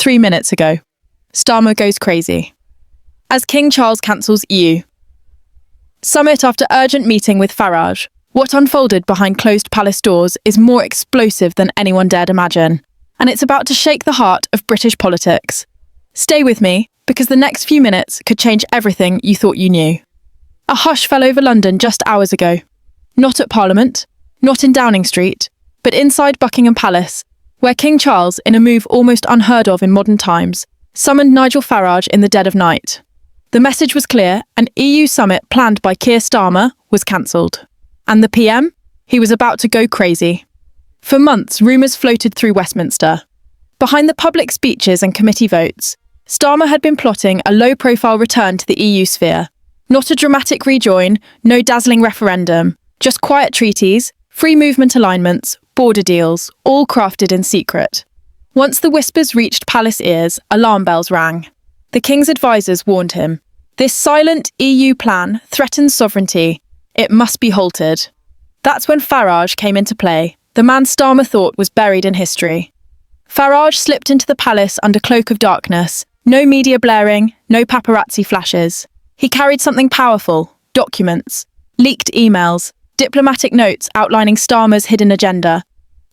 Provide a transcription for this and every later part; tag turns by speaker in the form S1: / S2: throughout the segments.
S1: 3 minutes ago. Starmer goes crazy. As King Charles cancels EU. Summit after urgent meeting with Farage. What unfolded behind closed palace doors is more explosive than anyone dared imagine, and it's about to shake the heart of British politics. Stay with me, because the next few minutes could change everything you thought you knew. A hush fell over London just hours ago. Not at Parliament, not in Downing Street, but inside Buckingham Palace, where King Charles, in a move almost unheard of in modern times, summoned Nigel Farage in the dead of night. The message was clear: an EU summit planned by Keir Starmer was cancelled. And the PM? He was about to go crazy. For months, rumours floated through Westminster. Behind the public speeches and committee votes, Starmer had been plotting a low-profile return to the EU sphere. Not a dramatic rejoin, no dazzling referendum, just quiet treaties, free movement alignments, border deals, all crafted in secret. Once the whispers reached palace ears, alarm bells rang. The king's advisors warned him. This silent EU plan threatens sovereignty. It must be halted. That's when Farage came into play, the man Starmer thought was buried in history. Farage slipped into the palace under cloak of darkness. No media blaring, no paparazzi flashes. He carried something powerful: documents, leaked emails, diplomatic notes outlining Starmer's hidden agenda.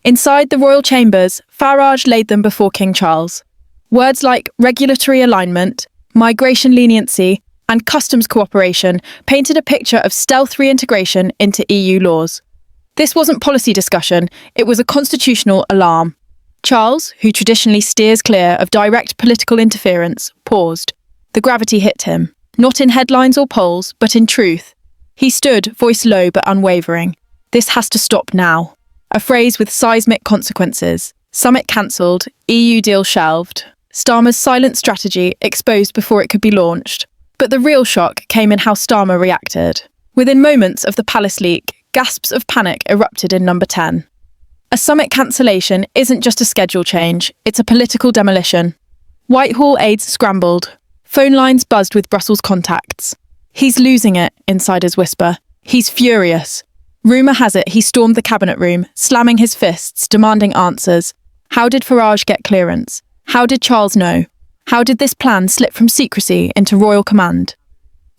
S1: Inside the royal chambers, Farage laid them before King Charles. Words like regulatory alignment, migration leniency, and customs cooperation painted a picture of stealth reintegration into EU laws. This wasn't policy discussion, it was a constitutional alarm. Charles, who traditionally steers clear of direct political interference, paused. The gravity hit him, not in headlines or polls, but in truth. He stood, voice low but unwavering. This has to stop now. A phrase with seismic consequences. Summit cancelled, EU deal shelved. Starmer's silent strategy exposed before it could be launched. But the real shock came in how Starmer reacted. Within moments of the palace leak, gasps of panic erupted in Number 10. A summit cancellation isn't just a schedule change, it's a political demolition. Whitehall aides scrambled. Phone lines buzzed with Brussels contacts. He's losing it, insiders whisper. He's furious. Rumour has it he stormed the cabinet room, slamming his fists, demanding answers. How did Farage get clearance? How did Charles know? How did this plan slip from secrecy into royal command?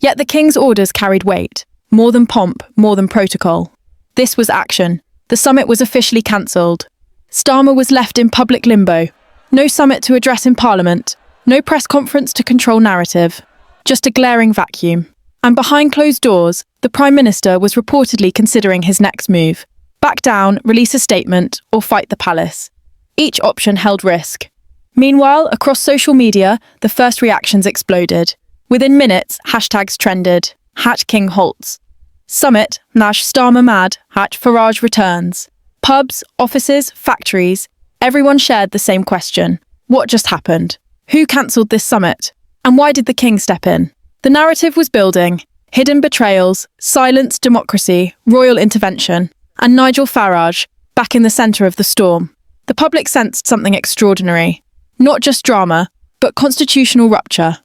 S1: Yet the king's orders carried weight. More than pomp, more than protocol. This was action. The summit was officially cancelled. Starmer was left in public limbo. No summit to address in Parliament. No press conference to control narrative. Just a glaring vacuum. And behind closed doors, the Prime Minister was reportedly considering his next move. Back down, release a statement, or fight the palace. Each option held risk. Meanwhile, across social media, the first reactions exploded. Within minutes, hashtags trended. #King halts. Summit, #Starmer mad, #Farage returns. Pubs, offices, factories, everyone shared the same question. What just happened? Who cancelled this summit? And why did the king step in? The narrative was building. Hidden betrayals, silenced democracy, royal intervention, and Nigel Farage, back in the centre of the storm. The public sensed something extraordinary. Not just drama, but constitutional rupture.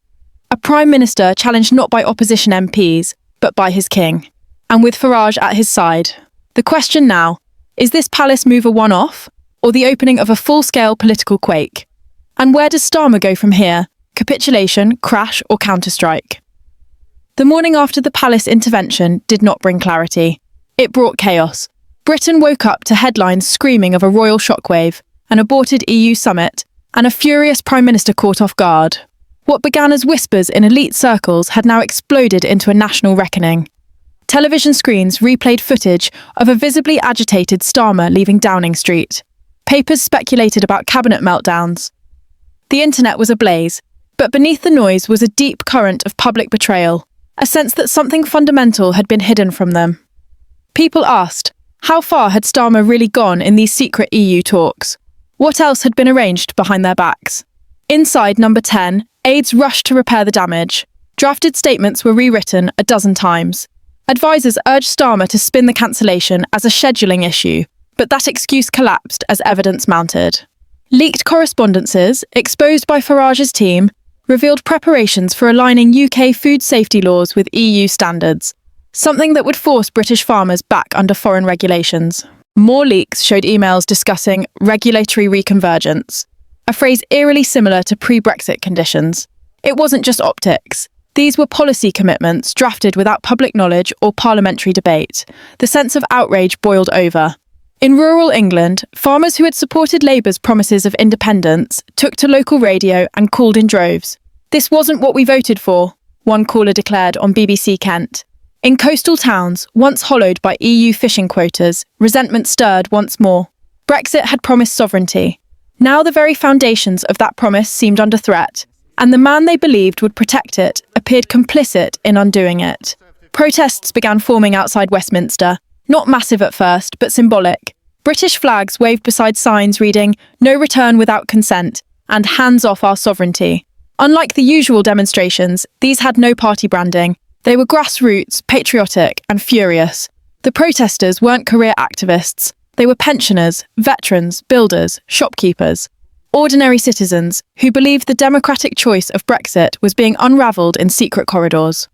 S1: A prime minister challenged not by opposition MPs, but by his king. And with Farage at his side. The question now, is this palace move a one-off, or the opening of a full-scale political quake? And where does Starmer go from here? Capitulation, crash, or counterstrike? The morning after the palace intervention did not bring clarity. It brought chaos. Britain woke up to headlines screaming of a royal shockwave, an aborted EU summit, and a furious Prime Minister caught off guard. What began as whispers in elite circles had now exploded into a national reckoning. Television screens replayed footage of a visibly agitated Starmer leaving Downing Street. Papers speculated about cabinet meltdowns. The internet was ablaze, but beneath the noise was a deep current of public betrayal, a sense that something fundamental had been hidden from them. People asked, how far had Starmer really gone in these secret EU talks? What else had been arranged behind their backs? Inside Number 10, aides rushed to repair the damage. Drafted statements were rewritten a dozen times. Advisors urged Starmer to spin the cancellation as a scheduling issue, but that excuse collapsed as evidence mounted. Leaked correspondences, exposed by Farage's team, revealed preparations for aligning UK food safety laws with EU standards, something that would force British farmers back under foreign regulations. More leaks showed emails discussing regulatory reconvergence, a phrase eerily similar to pre-Brexit conditions. It wasn't just optics. These were policy commitments drafted without public knowledge or parliamentary debate. The sense of outrage boiled over. In rural England, farmers who had supported Labour's promises of independence took to local radio and called in droves. "This wasn't what we voted for," one caller declared on BBC Kent. In coastal towns, once hollowed by EU fishing quotas, resentment stirred once more. Brexit had promised sovereignty. Now the very foundations of that promise seemed under threat, and the man they believed would protect it appeared complicit in undoing it. Protests began forming outside Westminster, not massive at first, but symbolic. British flags waved beside signs reading, "No return without consent," and "Hands off our sovereignty." Unlike the usual demonstrations, these had no party branding. They were grassroots, patriotic, and furious. The protesters weren't career activists. They were pensioners, veterans, builders, shopkeepers. Ordinary citizens who believed the democratic choice of Brexit was being unravelled in secret corridors.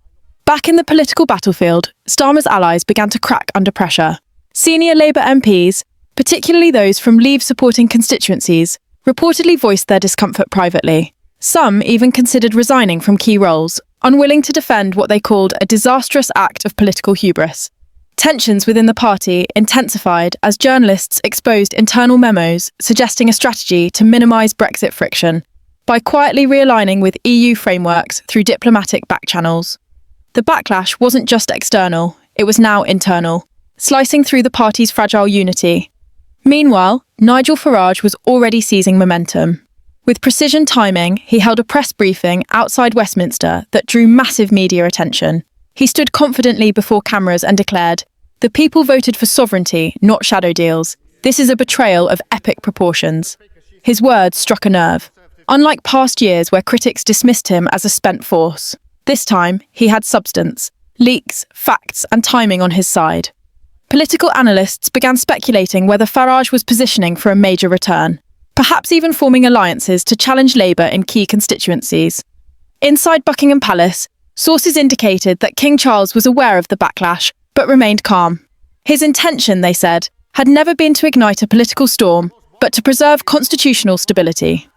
S1: Back in the political battlefield, Starmer's allies began to crack under pressure. Senior Labour MPs, particularly those from Leave-supporting constituencies, reportedly voiced their discomfort privately. Some even considered resigning from key roles, unwilling to defend what they called a disastrous act of political hubris. Tensions within the party intensified as journalists exposed internal memos suggesting a strategy to minimise Brexit friction by quietly realigning with EU frameworks through diplomatic backchannels. The backlash wasn't just external, it was now internal, slicing through the party's fragile unity. Meanwhile, Nigel Farage was already seizing momentum. With precision timing, he held a press briefing outside Westminster that drew massive media attention. He stood confidently before cameras and declared, "The people voted for sovereignty, not shadow deals. This is a betrayal of epic proportions." His words struck a nerve. Unlike past years where critics dismissed him as a spent force, this time he had substance, leaks, facts, and timing on his side. Political analysts began speculating whether Farage was positioning for a major return, perhaps even forming alliances to challenge Labour in key constituencies. Inside Buckingham Palace, sources indicated that King Charles was aware of the backlash, but remained calm. His intention, they said, had never been to ignite a political storm, but to preserve constitutional stability.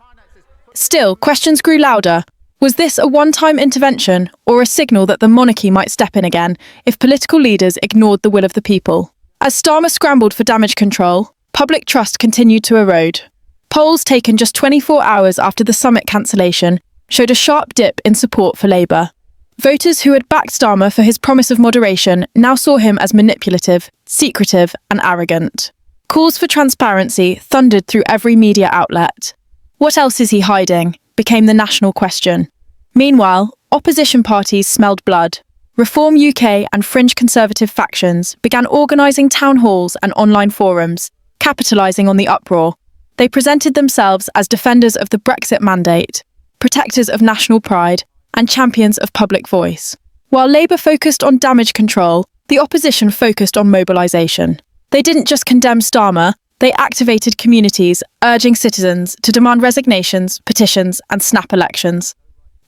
S1: Still, questions grew louder. Was this a one-time intervention, or a signal that the monarchy might step in again if political leaders ignored the will of the people? As Starmer scrambled for damage control, public trust continued to erode. Polls taken just 24 hours after the summit cancellation showed a sharp dip in support for Labour. Voters who had backed Starmer for his promise of moderation now saw him as manipulative, secretive, and arrogant. Calls for transparency thundered through every media outlet. What else is he hiding? Became the national question. Meanwhile, opposition parties smelled blood. Reform UK and fringe conservative factions began organising town halls and online forums, capitalising on the uproar. They presented themselves as defenders of the Brexit mandate, protectors of national pride, and champions of public voice. While Labour focused on damage control, the opposition focused on mobilisation. They didn't just condemn Starmer, they activated communities, urging citizens to demand resignations, petitions, and snap elections.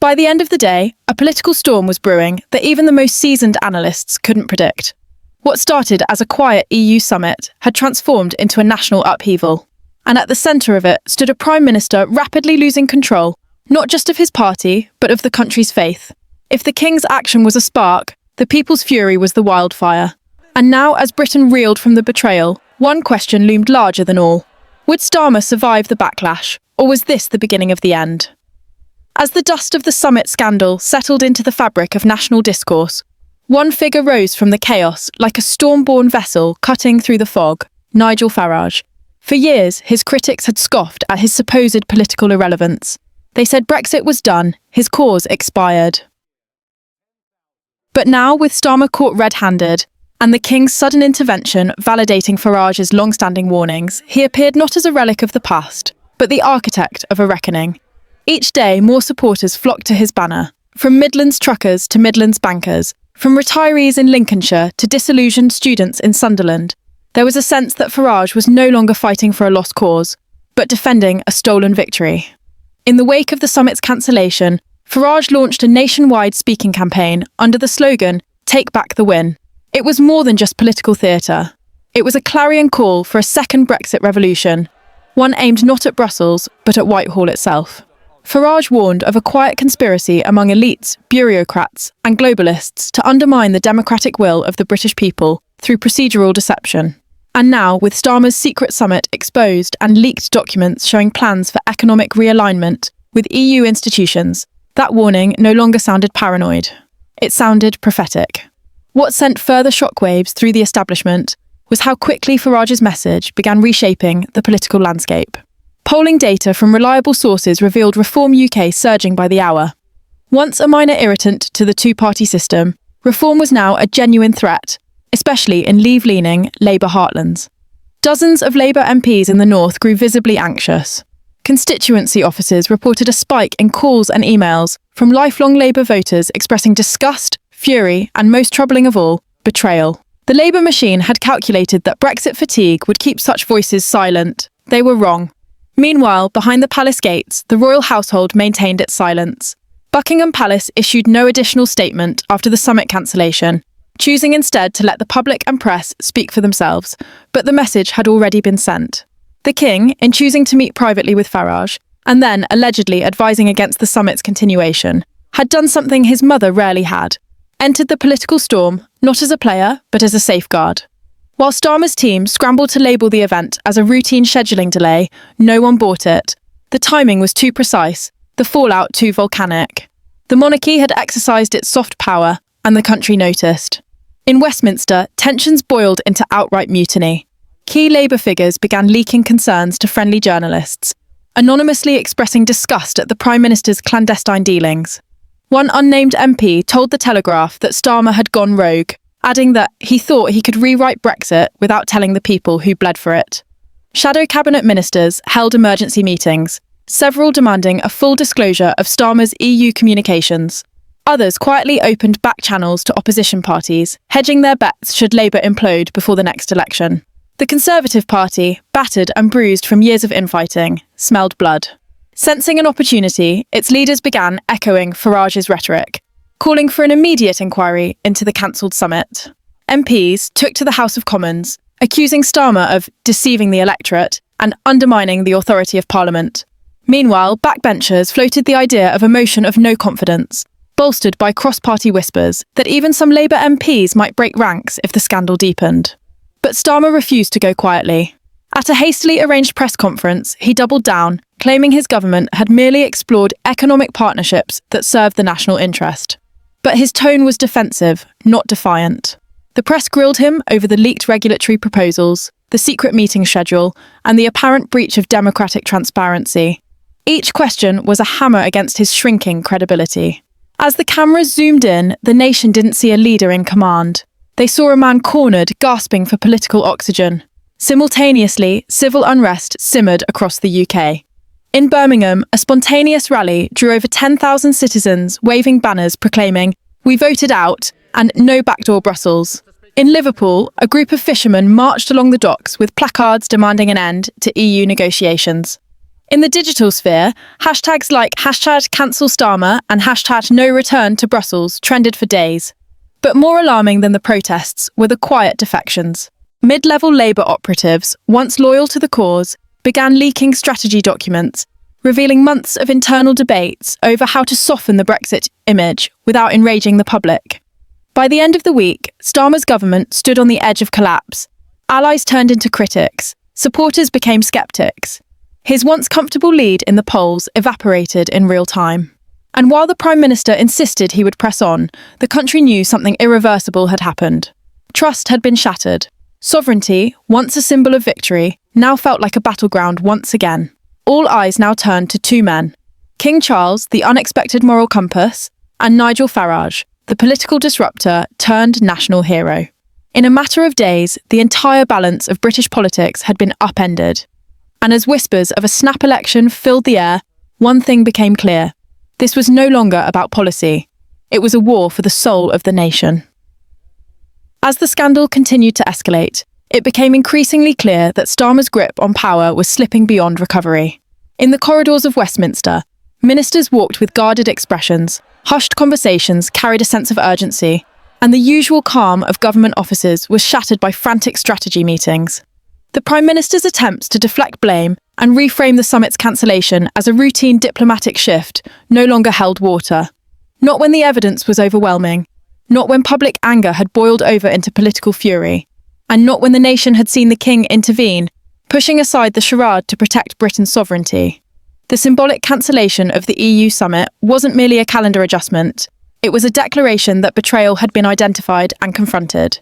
S1: By the end of the day, a political storm was brewing that even the most seasoned analysts couldn't predict. What started as a quiet EU summit had transformed into a national upheaval. And at the centre of it stood a Prime Minister rapidly losing control, not just of his party, but of the country's faith. If the King's action was a spark, the people's fury was the wildfire. And now, as Britain reeled from the betrayal, one question loomed larger than all. Would Starmer survive the backlash, or was this the beginning of the end? As the dust of the summit scandal settled into the fabric of national discourse, one figure rose from the chaos like a storm-born vessel cutting through the fog, Nigel Farage. For years, his critics had scoffed at his supposed political irrelevance. They said Brexit was done, his cause expired. But now, with Starmer caught red-handed, and the King's sudden intervention validating Farage's long-standing warnings, he appeared not as a relic of the past, but the architect of a reckoning. Each day, more supporters flocked to his banner, from Midlands truckers to Midlands bankers, from retirees in Lincolnshire to disillusioned students in Sunderland. There was a sense that Farage was no longer fighting for a lost cause, but defending a stolen victory. In the wake of the summit's cancellation, Farage launched a nationwide speaking campaign under the slogan, "Take back the win." It was more than just political theatre. It was a clarion call for a second Brexit revolution, one aimed not at Brussels, but at Whitehall itself. Farage warned of a quiet conspiracy among elites, bureaucrats, and globalists to undermine the democratic will of the British people through procedural deception. And now, with Starmer's secret summit exposed and leaked documents showing plans for economic realignment with EU institutions, that warning no longer sounded paranoid. It sounded prophetic. What sent further shockwaves through the establishment was how quickly Farage's message began reshaping the political landscape. Polling data from reliable sources revealed Reform UK surging by the hour. Once a minor irritant to the two-party system, reform was now a genuine threat, especially in Leave-leaning Labour heartlands. Dozens of Labour MPs in the north grew visibly anxious. Constituency offices reported a spike in calls and emails from lifelong Labour voters expressing disgust, fury, and most troubling of all, betrayal. The Labour machine had calculated that Brexit fatigue would keep such voices silent. They were wrong. Meanwhile, behind the palace gates, the royal household maintained its silence. Buckingham Palace issued no additional statement after the summit cancellation, choosing instead to let the public and press speak for themselves, but the message had already been sent. The king, in choosing to meet privately with Farage, and then allegedly advising against the summit's continuation, had done something his mother rarely had: entered the political storm, not as a player, but as a safeguard. While Starmer's team scrambled to label the event as a routine scheduling delay, no one bought it. The timing was too precise, the fallout too volcanic. The monarchy had exercised its soft power, and the country noticed. In Westminster, tensions boiled into outright mutiny. Key Labour figures began leaking concerns to friendly journalists, anonymously expressing disgust at the Prime Minister's clandestine dealings. One unnamed MP told The Telegraph that Starmer had gone rogue, adding that he thought he could rewrite Brexit without telling the people who bled for it. Shadow cabinet ministers held emergency meetings, several demanding a full disclosure of Starmer's EU communications. Others quietly opened back channels to opposition parties, hedging their bets should Labour implode before the next election. The Conservative Party, battered and bruised from years of infighting, smelled blood. Sensing an opportunity, its leaders began echoing Farage's rhetoric, calling for an immediate inquiry into the cancelled summit. MPs took to the House of Commons, accusing Starmer of deceiving the electorate and undermining the authority of Parliament. Meanwhile, backbenchers floated the idea of a motion of no confidence, bolstered by cross-party whispers that even some Labour MPs might break ranks if the scandal deepened. But Starmer refused to go quietly. At a hastily arranged press conference, he doubled down, claiming his government had merely explored economic partnerships that served the national interest. But his tone was defensive, not defiant. The press grilled him over the leaked regulatory proposals, the secret meeting schedule, and the apparent breach of democratic transparency. Each question was a hammer against his shrinking credibility. As the cameras zoomed in, the nation didn't see a leader in command. They saw a man cornered, gasping for political oxygen. Simultaneously, civil unrest simmered across the UK. In Birmingham, a spontaneous rally drew over 10,000 citizens waving banners proclaiming, "We voted out," and "No backdoor Brussels." In Liverpool, a group of fishermen marched along the docks with placards demanding an end to EU negotiations. In the digital sphere, hashtags like #CancelStarmer and #NoReturnToBrussels trended for days. But more alarming than the protests were the quiet defections. Mid-level Labour operatives, once loyal to the cause, began leaking strategy documents, revealing months of internal debates over how to soften the Brexit image without enraging the public. By the end of the week, Starmer's government stood on the edge of collapse. Allies turned into critics. Supporters became sceptics. His once comfortable lead in the polls evaporated in real time. And while the Prime Minister insisted he would press on, the country knew something irreversible had happened. Trust had been shattered. Sovereignty, once a symbol of victory, now felt like a battleground once again. All eyes now turned to two men: King Charles, the unexpected moral compass, and Nigel Farage, the political disruptor turned national hero. In a matter of days, the entire balance of British politics had been upended. And as whispers of a snap election filled the air, one thing became clear. This was no longer about policy. It was a war for the soul of the nation. As the scandal continued to escalate, it became increasingly clear that Starmer's grip on power was slipping beyond recovery. In the corridors of Westminster, ministers walked with guarded expressions, hushed conversations carried a sense of urgency, and the usual calm of government offices was shattered by frantic strategy meetings. The Prime Minister's attempts to deflect blame and reframe the summit's cancellation as a routine diplomatic shift no longer held water. Not when the evidence was overwhelming, not when public anger had boiled over into political fury, and not when the nation had seen the king intervene, pushing aside the charade to protect Britain's sovereignty. The symbolic cancellation of the EU summit wasn't merely a calendar adjustment, it was a declaration that betrayal had been identified and confronted.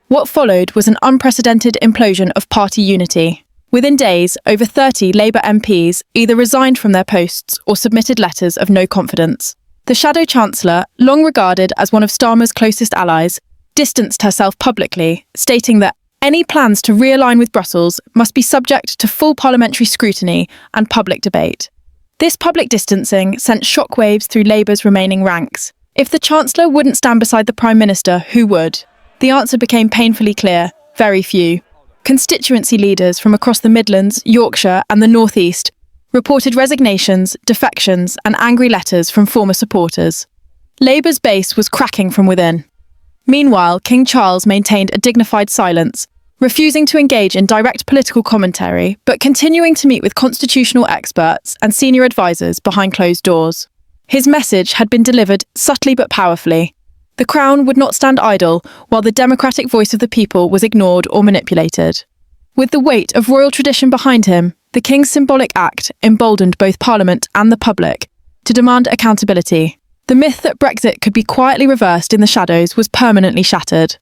S1: What followed was an unprecedented implosion of party unity. Within days, over 30 Labour MPs either resigned from their posts or submitted letters of no confidence. The Shadow Chancellor, long regarded as one of Starmer's closest allies, distanced herself publicly, stating that any plans to realign with Brussels must be subject to full parliamentary scrutiny and public debate. This public distancing sent shockwaves through Labour's remaining ranks. If the Chancellor wouldn't stand beside the Prime Minister, who would? The answer became painfully clear: very few. Constituency leaders from across the Midlands, Yorkshire and the North East reported resignations, defections and angry letters from former supporters. Labour's base was cracking from within. Meanwhile, King Charles maintained a dignified silence, refusing to engage in direct political commentary, but continuing to meet with constitutional experts and senior advisors behind closed doors. His message had been delivered subtly but powerfully. The Crown would not stand idle while the democratic voice of the people was ignored or manipulated. With the weight of royal tradition behind him, the King's symbolic act emboldened both Parliament and the public to demand accountability. The myth that Brexit could be quietly reversed in the shadows was permanently shattered.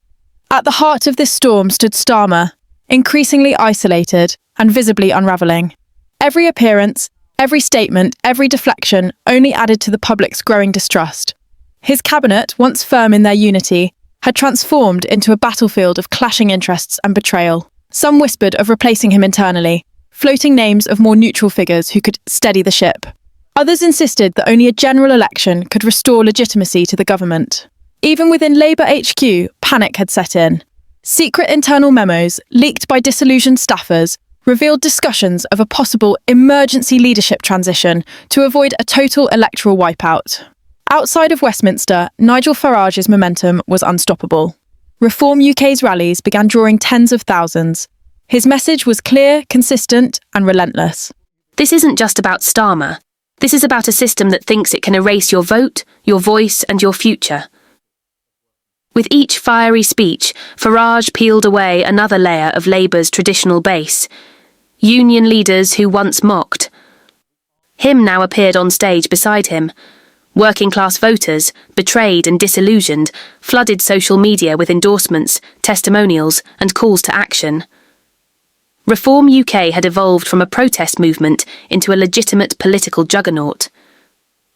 S1: At the heart of this storm stood Starmer, increasingly isolated and visibly unravelling. Every appearance, every statement, every deflection only added to the public's growing distrust. His cabinet, once firm in their unity, had transformed into a battlefield of clashing interests and betrayal. Some whispered of replacing him internally, floating names of more neutral figures who could steady the ship. Others insisted that only a general election could restore legitimacy to the government. Even within Labour HQ, panic had set in. Secret internal memos, leaked by disillusioned staffers, revealed discussions of a possible emergency leadership transition to avoid a total electoral wipeout. Outside of Westminster, Nigel Farage's momentum was unstoppable. Reform UK's rallies began drawing tens of thousands. His message was clear, consistent, and relentless.
S2: This isn't just about Starmer. This is about a system that thinks it can erase your vote, your voice, and your future. With each fiery speech, Farage peeled away another layer of Labour's traditional base. Union leaders who once mocked him now appeared on stage beside him. Working-class voters, betrayed and disillusioned, flooded social media with endorsements, testimonials, and calls to action. Reform UK had evolved from a protest movement into a legitimate political juggernaut.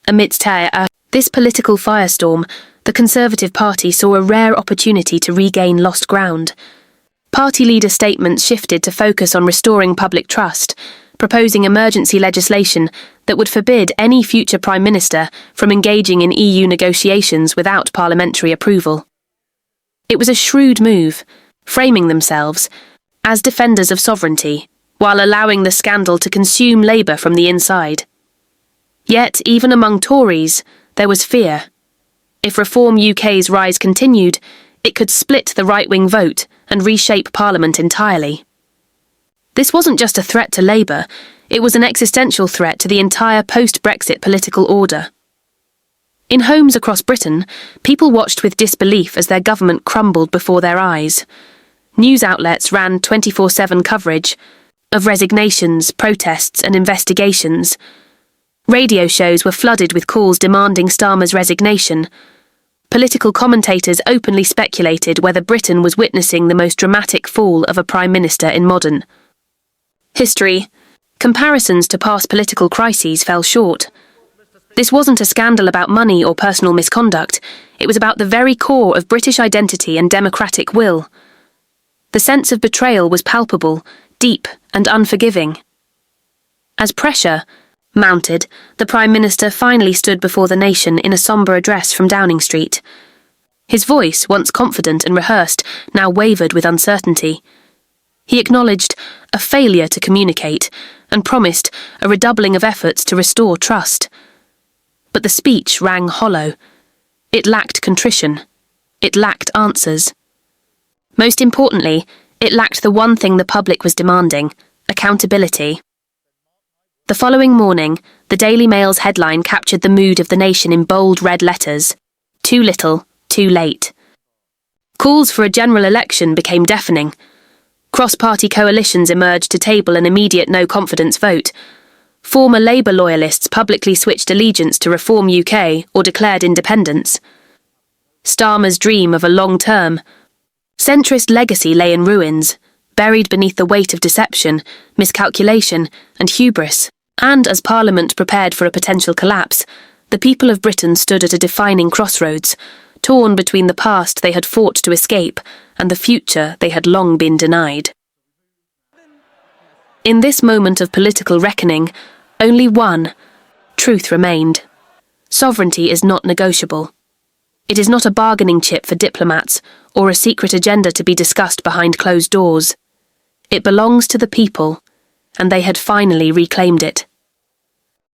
S2: Amidst this political firestorm, the Conservative Party saw a rare opportunity to regain lost ground. Party leader statements shifted to focus on restoring public trust, proposing emergency legislation that would forbid any future Prime Minister from engaging in EU negotiations without parliamentary approval. It was a shrewd move, framing themselves as defenders of sovereignty, while allowing the scandal to consume Labour from the inside. Yet, even among Tories, there was fear. If Reform UK's rise continued, it could split the right-wing vote and reshape Parliament entirely. This wasn't just a threat to Labour, it was an existential threat to the entire post-Brexit political order. In homes across Britain, people watched with disbelief as their government crumbled before their eyes. News outlets ran 24/7 coverage of resignations, protests and investigations. Radio shows were flooded with calls demanding Starmer's resignation. Political commentators openly speculated whether Britain was witnessing the most dramatic fall of a Prime Minister in modern history. Comparisons to past political crises fell short. This wasn't a scandal about money or personal misconduct, it was about the very core of British identity and democratic will. The sense of betrayal was palpable, deep and unforgiving. As pressure mounted, the Prime Minister finally stood before the nation in a sombre address from Downing Street. His voice, once confident and rehearsed, now wavered with uncertainty. He acknowledged a failure to communicate and promised a redoubling of efforts to restore trust. But the speech rang hollow. It lacked contrition. It lacked answers. Most importantly, It lacked the one thing the public was demanding: accountability. The following morning, the Daily Mail's headline captured the mood of the nation in bold red letters: "Too little, too late." Calls for a general election became deafening. Cross-party coalitions emerged to table an immediate no-confidence vote. Former Labour loyalists publicly switched allegiance to Reform UK or declared independence. Starmer's dream of a long term, centrist legacy lay in ruins, buried beneath the weight of deception, miscalculation, and hubris. And as Parliament prepared for a potential collapse, the people of Britain stood at a defining crossroads, torn between the past they had fought to escape and the future they had long been denied. In this moment of political reckoning, only one truth remained. Sovereignty is not negotiable. It is not a bargaining chip for diplomats or a secret agenda to be discussed behind closed doors. It belongs to the people, and they had finally reclaimed it.